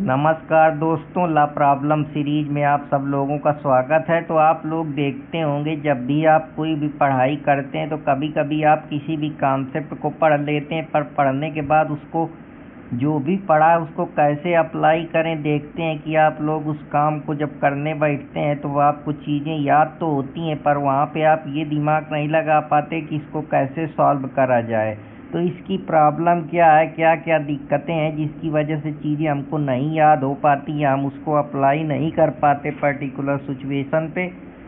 नमस्कार दोस्तों, ला problem series में आप सब लोगों का स्वागत है। तो आप लोग देखते होंगे जब भी आप कोई भी पढ़ाई करते हैं तो कभी कभी आप किसी भी कॉन्सेप्ट को पढ़ लेते हैं, पर पढ़ने के बाद उसको जो भी पढ़ा है उसको कैसे अप्लाई करें देखते हैं कि आप लोग उस काम को जब करने बैठते हैं तो आपको चीज़ें याद तो होती हैं, पर वहाँ पे आप ये दिमाग नहीं लगा पाते कि इसको कैसे सॉल्व करा जाए। तो इसकी प्रॉब्लम क्या है, क्या क्या दिक्कतें हैं जिसकी वजह से चीज़ें हमको नहीं याद हो पाती या हम उसको अप्लाई नहीं कर पाते पर्टिकुलर सिचुएशन पे।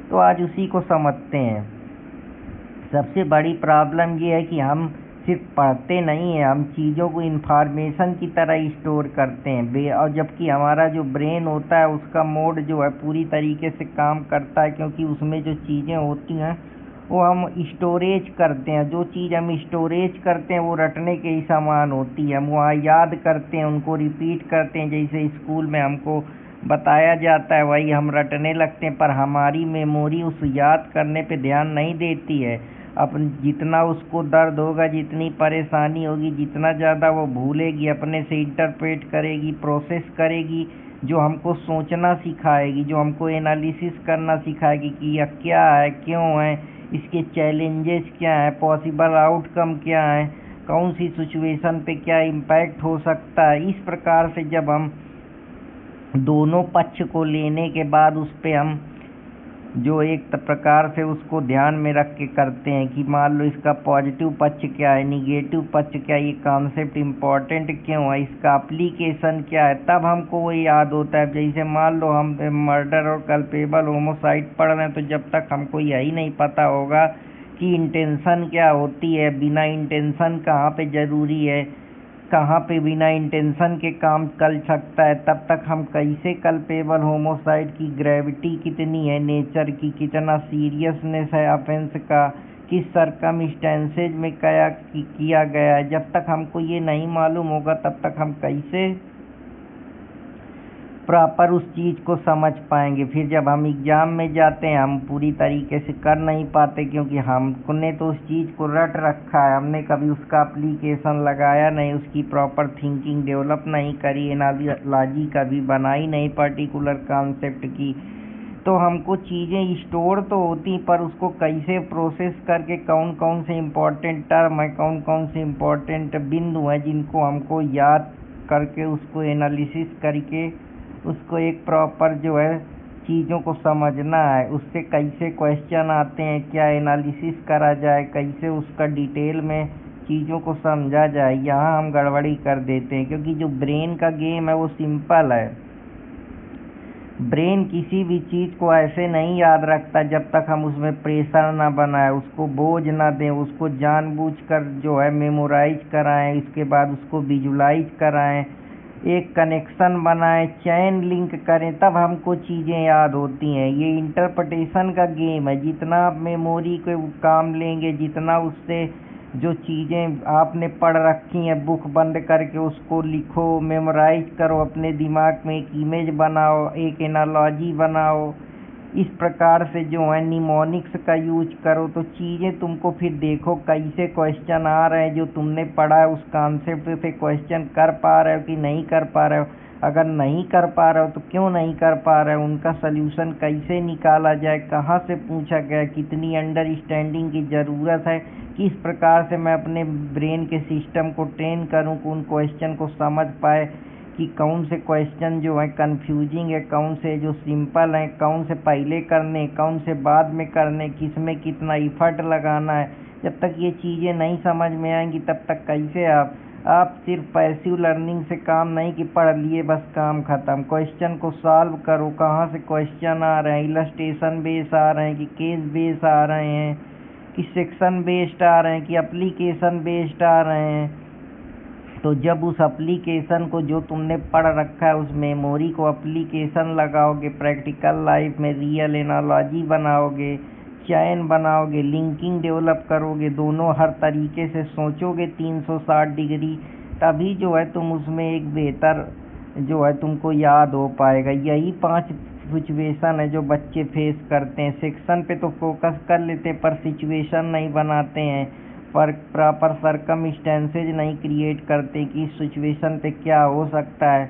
तो आज उसी को समझते हैं। सबसे बड़ी प्रॉब्लम ये है कि हम सिर्फ पढ़ते नहीं हैं, हम चीज़ों को इन्फॉर्मेशन की तरह स्टोर करते हैं और जबकि हमारा जो ब्रेन होता है उसका मोड जो है पूरी तरीके से काम करता है, क्योंकि उसमें जो चीज़ें होती हैं वो हम स्टोरेज करते हैं। जो चीज़ हम स्टोरेज करते हैं वो रटने के ही समान होती है। हम वहाँ याद करते हैं, उनको रिपीट करते हैं, जैसे स्कूल में हमको बताया जाता है वही हम रटने लगते हैं, पर हमारी मेमोरी उस याद करने पे ध्यान नहीं देती है। अपन जितना उसको दर्द होगा, जितनी परेशानी होगी, जितना ज़्यादा वो भूलेगी, अपने से इंटरप्रेट करेगी, प्रोसेस करेगी, जो हमको सोचना सिखाएगी, जो हमको एनालिसिस करना सिखाएगी कि यह क्या है, क्यों है, इसके चैलेंजेस क्या हैं, पॉसिबल आउटकम क्या है, कौन सी सिचुएशन पे क्या इम्पैक्ट हो सकता है। इस प्रकार से जब हम दोनों पक्ष को लेने के बाद उस पे हम जो एक प्रकार से उसको ध्यान में रख के करते हैं कि मान लो इसका पॉजिटिव पक्ष क्या है, निगेटिव पक्ष क्या है, ये कॉन्सेप्ट इम्पोर्टेंट क्यों है, इसका एप्लीकेशन क्या है, तब हमको वो याद होता है। जैसे मान लो हम मर्डर और कल्पेबल होमोसाइड पढ़ रहे हैं, तो जब तक हमको यही नहीं पता होगा कि इंटेंशन क्या होती है, बिना इंटेंशन कहाँ पे ज़रूरी है, कहाँ पे बिना इंटेंशन के काम कर सकता है, तब तक हम कैसे कल्पेबल होमोसाइड की ग्रेविटी कितनी है, नेचर की कितना सीरियसनेस है ऑफेंस का, किस सरकमस्टेंसेज में क्या किया गया है, जब तक हमको ये नहीं मालूम होगा तब तक हम कैसे प्रॉपर उस चीज़ को समझ पाएंगे। फिर जब हम एग्ज़ाम में जाते हैं हम पूरी तरीके से कर नहीं पाते, क्योंकि हमने तो उस चीज़ को रट रखा है, हमने कभी उसका एप्लीकेशन लगाया नहीं, उसकी प्रॉपर थिंकिंग डेवलप नहीं करी, एनालॉजी कभी बनाई नहीं पर्टिकुलर कॉन्सेप्ट की। तो हमको चीज़ें स्टोर तो होती, पर उसको कैसे प्रोसेस करके कौन कौन से इम्पोर्टेंट टर्म है, कौन कौन से इम्पोर्टेंट बिंदु हैं जिनको हमको याद करके उसको एनालिसिस करके उसको एक प्रॉपर जो है चीज़ों को समझना है, उससे कैसे क्वेश्चन आते हैं, क्या एनालिसिस करा जाए, कैसे उसका डिटेल में चीज़ों को समझा जाए। यहाँ हम गड़बड़ी कर देते हैं, क्योंकि जो ब्रेन का गेम है वो सिंपल है। ब्रेन किसी भी चीज़ को ऐसे नहीं याद रखता जब तक हम उसमें प्रेशर ना बनाए, उसको बोझ ना दें, उसको जानबूझकर जो है मेमोराइज कराएं, इसके बाद उसको विजुलाइज कराएं, एक कनेक्शन बनाएं, चैन लिंक करें, तब हमको चीज़ें याद होती हैं। ये इंटरप्रिटेशन का गेम है। जितना आप मेमोरी को काम लेंगे, जितना उससे जो चीज़ें आपने पढ़ रखी हैं बुक बंद करके उसको लिखो, मेमोराइज करो, अपने दिमाग में एक इमेज बनाओ, एक एनालॉजी बनाओ, इस प्रकार से जो है निमोनिक्स का यूज करो, तो चीज़ें तुमको फिर देखो कैसे क्वेश्चन आ रहे हैं, जो तुमने पढ़ा है उस कॉन्सेप्ट से क्वेश्चन कर पा रहे हो कि नहीं कर पा रहे हो। अगर नहीं कर पा रहे हो तो क्यों नहीं कर पा रहे हो, उनका सल्यूशन कैसे निकाला जाए, कहाँ से पूछा गया, कितनी अंडरस्टैंडिंग की ज़रूरत है, किस प्रकार से मैं अपने ब्रेन के सिस्टम को ट्रेन करूं कि उन क्वेश्चन को समझ पाए कि कौन से क्वेश्चन जो है कंफ्यूजिंग है, कौन से जो सिंपल हैं, कौन से पहले करने, कौन से बाद में करने, किस में कितना इफर्ट लगाना है। जब तक ये चीज़ें नहीं समझ में आएंगी तब तक कैसे आप सिर्फ पैसिव लर्निंग से काम नहीं कि पढ़ लिए बस काम ख़त्म। क्वेश्चन को सॉल्व करो, कहाँ से क्वेश्चन आ रहे हैं, इलस्ट्रेशन बेस आ रहे हैं कि केस बेस आ रहे हैं, कि सेक्शन बेस्ड आ रहे हैं, कि एप्लीकेशन बेस्ड आ रहे हैं। तो जब उस एप्लीकेशन को जो तुमने पढ़ रखा है उस मेमोरी को एप्लीकेशन लगाओगे, प्रैक्टिकल लाइफ में रियल एनालॉजी बनाओगे, चैन बनाओगे, लिंकिंग डेवलप करोगे, दोनों हर तरीके से सोचोगे 360 डिग्री, तभी जो है तुम उसमें एक बेहतर जो है तुमको याद हो पाएगा। यही 5 सिचुएशन है जो बच्चे फेस करते हैं। सेक्शन पे तो फोकस कर लेते हैं पर सिचुएशन नहीं बनाते हैं, पर प्रॉपर सरकमस्टेंसेज नहीं क्रिएट करते कि इस सिचुएशन पे क्या हो सकता है।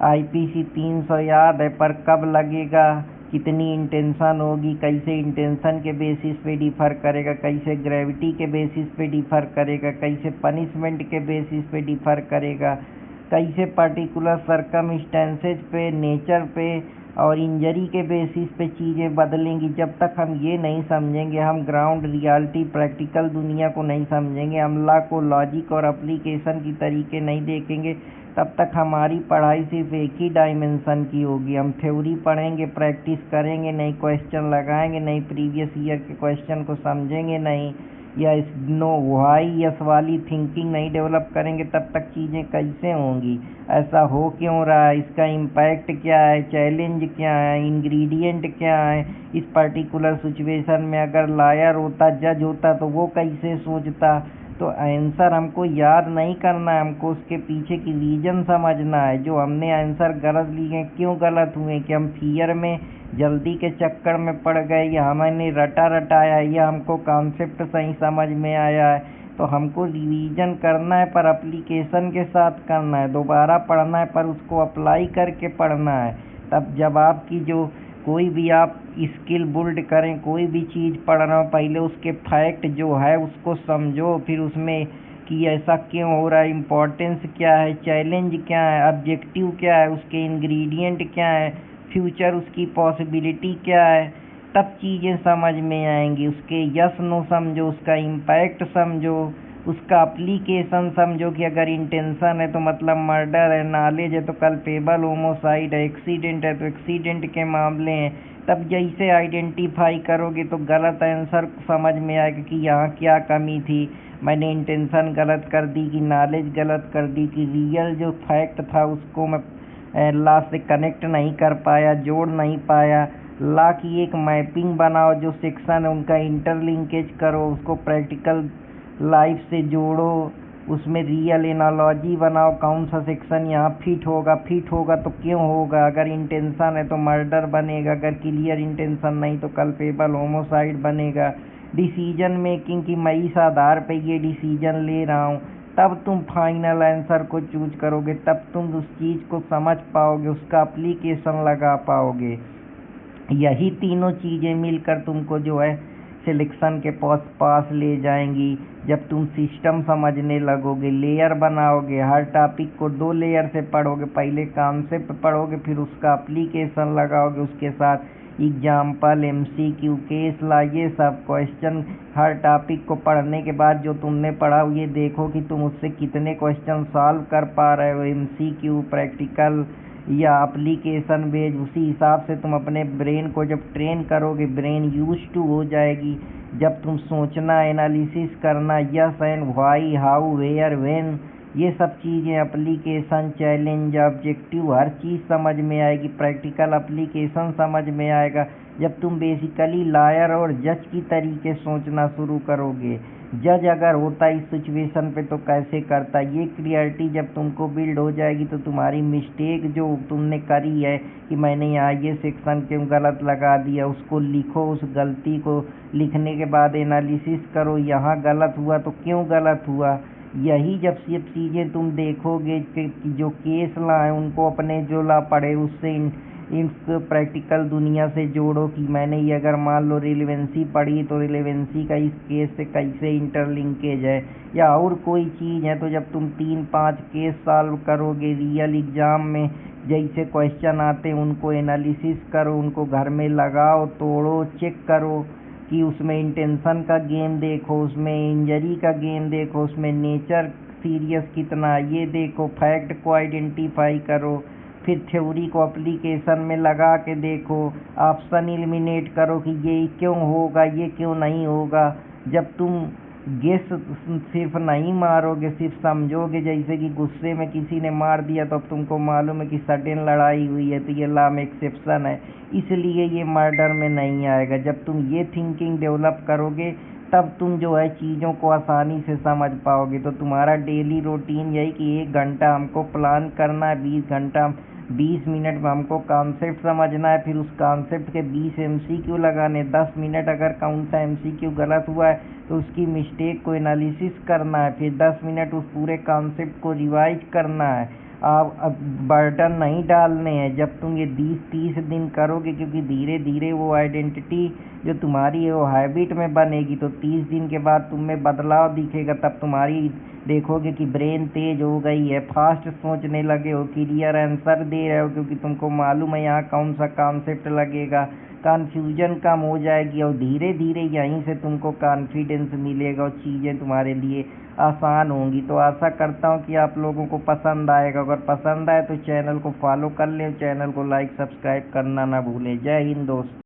IPC 300 याद है, पर कब लगेगा, कितनी इंटेंशन होगी, कैसे इंटेंशन के बेसिस पे डिफ़र करेगा, कैसे ग्रेविटी के बेसिस पे डिफ़र करेगा, कैसे पनिशमेंट के बेसिस पे डिफ़र करेगा, कैसे पर्टिकुलर सर्कमस्टेंसेज पे, नेचर पे और इंजरी के बेसिस पे चीज़ें बदलेंगी। जब तक हम ये नहीं समझेंगे, हम ग्राउंड रियलिटी प्रैक्टिकल दुनिया को नहीं समझेंगे, हम लॉ को लॉजिक और एप्लीकेशन की तरीके नहीं देखेंगे, तब तक हमारी पढ़ाई सिर्फ एक ही डायमेंशन की होगी। हम थ्योरी पढ़ेंगे, प्रैक्टिस करेंगे नहीं, क्वेश्चन लगाएंगे नहीं, प्रीवियस ईयर के क्वेश्चन को समझेंगे नहीं, या इस नो वाई यस वाली थिंकिंग नहीं डेवलप करेंगे, तब तक चीज़ें कैसे होंगी। ऐसा हो क्यों रहा है, इसका इम्पैक्ट क्या है, चैलेंज क्या है, इंग्रेडिएंट क्या है। इस पर्टिकुलर सिचुएशन में अगर लॉयर होता, जज होता, तो वो कैसे सोचता। तो आंसर हमको याद नहीं करना है, हमको उसके पीछे की रीजन समझना है। जो हमने आंसर गलत लिए क्यों गलत हुए, कि हम फियर में जल्दी के चक्कर में पड़ गए, या हमने रटाया, या हमको कॉन्सेप्ट सही समझ में आया है। तो हमको रिवीजन करना है, पर एप्लीकेशन के साथ करना है, दोबारा पढ़ना है, पर उसको अप्लाई करके पढ़ना है। तब जब आपकी जो कोई भी आप स्किल बिल्ड करें, कोई भी चीज़ पढ़ रहे हो, पहले उसके फैक्ट जो है उसको समझो, फिर उसमें कि ऐसा क्यों हो रहा है, इम्पोर्टेंस क्या है, चैलेंज क्या है, ऑब्जेक्टिव क्या है, उसके इंग्रेडिएंट क्या है, फ्यूचर उसकी पॉसिबिलिटी क्या है, तब चीज़ें समझ में आएंगी। उसके यस नो समझो, उसका इम्पैक्ट समझो, उसका एप्लीकेशन समझो कि अगर इंटेंशन है तो मतलब मर्डर है, नॉलेज है तो कल्पेबल, होमोसाइड है, एक्सीडेंट है तो एक्सीडेंट के मामले हैं। तब जैसे आइडेंटिफाई करोगे तो गलत आंसर समझ में आएगा कि यहाँ क्या कमी थी, मैंने इंटेंशन गलत कर दी, कि नॉलेज गलत कर दी, कि रियल जो फैक्ट था उसको मैं लॉ से कनेक्ट नहीं कर पाया, जोड़ नहीं पाया। लॉ की एक मैपिंग बनाओ, जो सेक्शन है उनका इंटरलिंकेज करो, उसको प्रैक्टिकल लाइफ से जोड़ो, उसमें रियल एनालॉजी बनाओ, कौन सा सेक्शन यहाँ फिट होगा तो क्यों होगा, अगर इंटेंशन है तो मर्डर बनेगा, अगर क्लियर इंटेंशन नहीं तो कल्पेबल होमोसाइड बनेगा। डिसीजन मेकिंग की मैं इस आधार पे ये डिसीजन ले रहा हूँ, तब तुम फाइनल आंसर को चूज करोगे, तब तुम उस चीज़ को समझ पाओगे, उसका एप्लीकेशन लगा पाओगे। यही तीनों चीज़ें मिलकर तुमको जो है सिलेक्शन के पास ले जाएंगी। जब तुम सिस्टम समझने लगोगे, लेयर बनाओगे, हर टॉपिक को 2 लेयर से पढ़ोगे, पहले कॉन्सेप्ट पढ़ोगे, फिर उसका एप्लीकेशन लगाओगे, उसके साथ एग्जाम्पल, MCQ, केस ला, ये सब क्वेश्चन। हर टॉपिक को पढ़ने के बाद जो तुमने पढ़ा ये देखो कि तुम उससे कितने क्वेश्चन सॉल्व कर पा रहे हो, MCQ, प्रैक्टिकल या एप्लीकेशन बेस्ड। उसी हिसाब से तुम अपने ब्रेन को जब ट्रेन करोगे, ब्रेन यूज टू हो जाएगी। जब तुम सोचना, एनालिसिस करना, yes and why, how, where, when, ये सब चीज़ें, एप्लीकेशन, चैलेंज, ऑब्जेक्टिव, हर चीज़ समझ में आएगी, प्रैक्टिकल एप्लीकेशन समझ में आएगा। जब तुम बेसिकली लॉयर और जज की तरीके सोचना शुरू करोगे, जज अगर होता इस सिचुएशन पे तो कैसे करता, ये क्लियरिटी जब तुमको बिल्ड हो जाएगी तो तुम्हारी मिस्टेक जो तुमने करी है कि मैंने यहाँ ये सेक्शन क्यों गलत लगा दिया, उसको लिखो, उस गलती को लिखने के बाद एनालिसिस करो, यहाँ गलत हुआ तो क्यों गलत हुआ। यही जब सब चीज़ें तुम देखोगे कि जो केस ला है उनको अपने जो ला पढ़े उससे इन प्रैक्टिकल दुनिया से जोड़ो, कि मैंने ये अगर मान लो रिलेवेंसी पढ़ी तो रिलेवेंसी का इस केस से कैसे इंटरलिंकेज है, या और कोई चीज़ है। तो जब तुम 3-5 केस सॉल्व करोगे रियल एग्ज़ाम में, जैसे क्वेश्चन आते हैं उनको एनालिसिस करो, उनको घर में लगाओ, तोड़ो, चेक करो कि उसमें इंटेंशन का गेम देखो, उसमें इंजरी का गेम देखो, उसमें नेचर सीरियस कितना, ये देखो, फैक्ट को आइडेंटिफाई करो, फिर थ्योरी को एप्लीकेशन में लगा के देखो, ऑप्शन एलिमिनेट करो कि ये क्यों होगा, ये क्यों नहीं होगा। जब तुम गेस सिर्फ नहीं मारोगे, सिर्फ समझोगे, जैसे कि गुस्से में किसी ने मार दिया तो अब तुमको मालूम है कि सडन लड़ाई हुई है तो ये लॉ में एक्सेप्शन है, इसलिए ये मर्डर में नहीं आएगा। जब तुम ये थिंकिंग डेवलप करोगे तब तुम जो है चीज़ों को आसानी से समझ पाओगे। तो तुम्हारा डेली रूटीन यही कि 1 घंटा हमको प्लान करना है, 20 मिनट में हमको कॉन्सेप्ट समझना है, फिर उस कॉन्सेप्ट के 20 MCQ लगाने, 10 मिनट अगर कौन सा MCQ गलत हुआ है तो उसकी मिस्टेक को एनालिसिस करना है, फिर 10 मिनट उस पूरे कॉन्सेप्ट को रिवाइज करना है, आप अब बर्डन नहीं डालने हैं। जब तुम ये 20-30 दिन करोगे, क्योंकि धीरे धीरे वो आइडेंटिटी जो तुम्हारी है वो हैबिट में बनेगी, तो 30 दिन के बाद तुम में बदलाव दिखेगा। तब तुम्हारी देखोगे कि ब्रेन तेज हो गई है, फास्ट सोचने लगे हो, क्लियर आंसर दे रहे हो, क्योंकि तुमको मालूम है यहाँ कौन सा कॉन्सेप्ट लगेगा, कन्फ्यूजन कम हो जाएगी और धीरे धीरे यहीं से तुमको कॉन्फिडेंस मिलेगा और चीज़ें तुम्हारे लिए आसान होंगी। तो आशा करता हूँ कि आप लोगों को पसंद आएगा। अगर पसंद आए तो चैनल को फॉलो कर लें, चैनल को लाइक सब्सक्राइब करना ना भूलें। जय हिंद दोस्त।